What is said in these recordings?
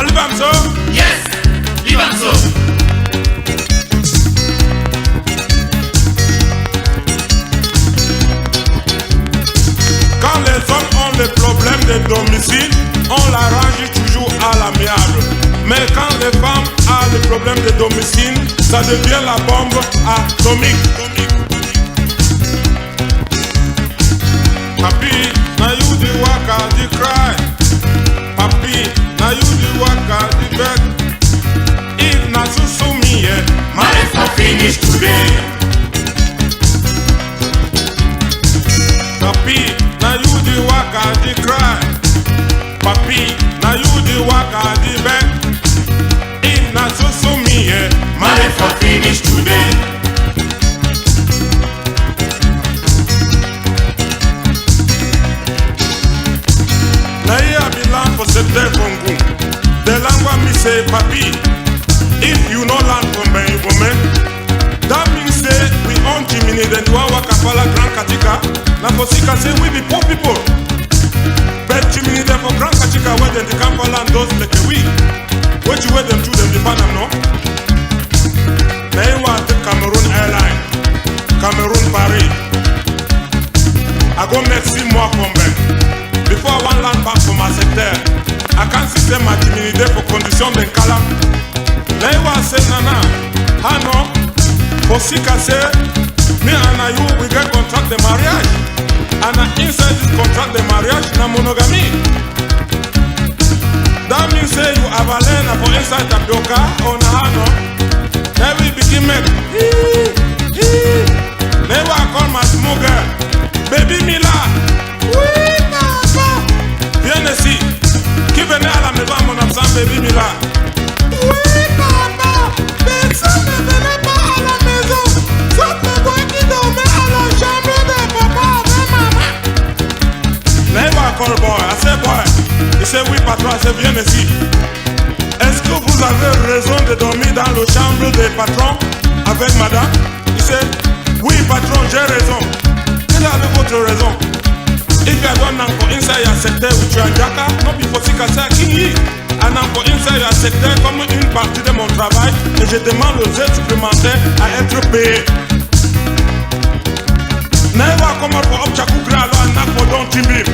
Alibamso? Yes, Libamso. Quand les hommes ont des problèmes de domicile, on l'arrange toujours à l'amiable. Mais quand les femmes ont des problèmes de domicile, ça devient la bombe atomique. Papi, now you the waka, the cry. Papi, now you the waka, the beg. If not so sue me, Marriage for finish today. Papi, now you the waka, the cry. Papi, now you the waka, the beg. If not so sue me, Marriage for finish today. Now here I belong for September Congo. The language me say, Papi, if you no land from me, woman, that means say we own Jiminy, then do our Kafala Grand Katika. Now for Sika say we be poor people. But Jiminy then for Grand Katika, where then the Kampala and those like a week. What you wear them to them, the Panam, no? Now you want the Cameroon Airline, Cameroon Paris. I go make 6 mois from them. Before I want land back for my sector, I can't see my dignité for condition de kala. Là il va say nana, ah non, for Sika say, me and you we get contract de mariage, and inside this contract de mariage na monogamy. That means say you have a lane for inside tapioca or na hano. Then we begin make. Never I call my small girl, baby Mila. Viens ici, qui venait à la maison à mon absent, baby Mila. Oui, papa, personne ne venait pas à la maison, sauf le boy qui dormait à la chambre de papa avec maman. Never call boy, I say boy. Il say oui patron, I say viens ici. Est-ce que vous avez raison de dormir dans la chambre des patrons avec madame? Il say oui patron, j'ai raison. Quelle est votre raison? If you don't know for inside your sector with your jacka, not before Sika say kingi. And now for inside your sector, comme une partie de mon travail, et je demande aux aides supplémentaires à être payés. Never come out for Obchaku Gralo and not for Don Timbi.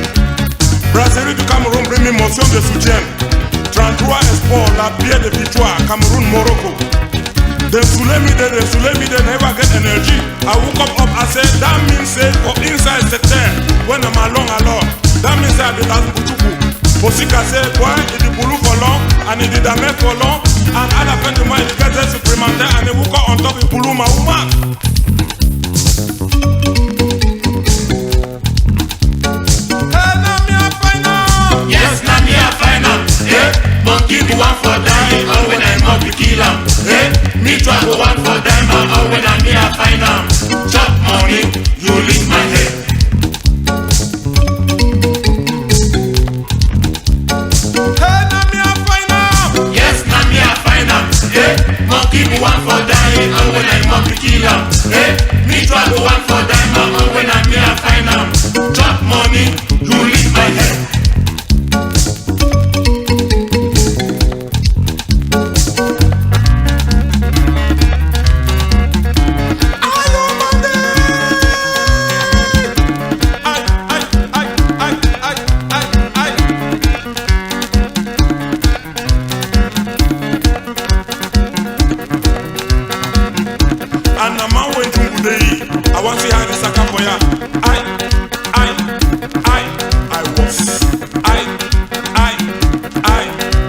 Brasserie du Cameroun bring me motion de soutien. 33 Esport, la bière de victoire, Cameroun, Morocco. The Sulemi de never get energy. I woke up, I said, that means say for inside sector, when I'm alone. That means I be last butuku. For Sika say, boy, it is bulu for long, and it did a make for long, and at the end of my it gets a supplementaire, and it woke up on top of bulu ma woman. Hey, now me a final. Yes, now me a final. Hey, monkey go one for dime, or when I'm up to kill him. Hey, me try go one for dime, or when I'm me a final. Chop money, you lick my head. Hey, now me a final. Yes, now me a final. Hey, monkey go one for dime, or when I'm up to kill him. Hey, me try go one for dime, or when I'm me a final. Chop money, you lick my head. I want to see how this a come for ya.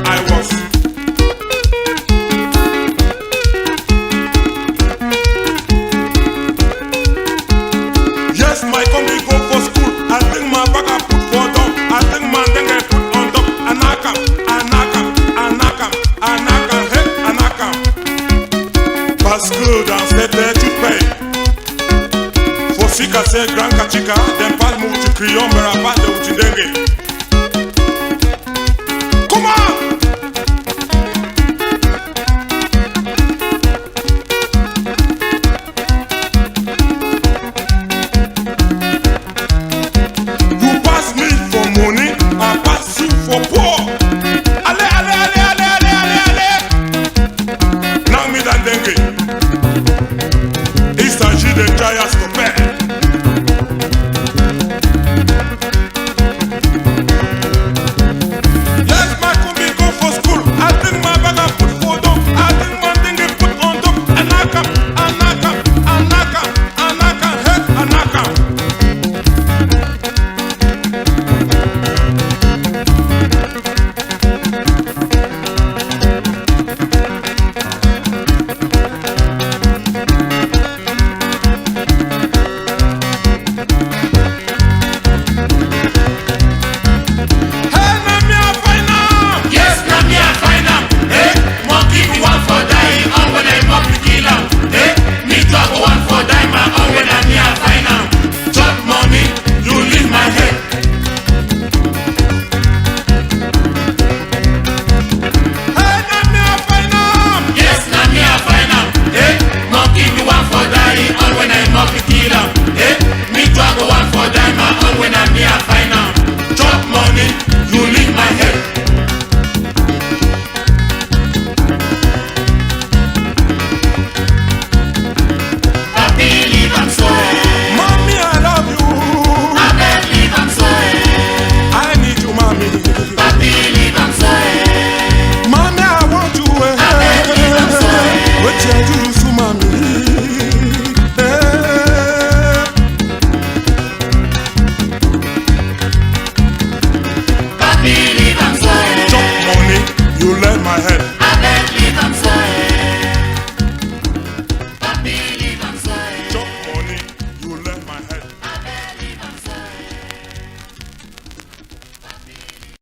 I was. Yes, my combi go for school. I think my bag I put for down. I think my thing I put on top. Anakam, hey, anakam. Parce que dans cette terre tu payes. Sika se Grand Katika, dem pas mouti kriyon, mais pas de mouti dengue.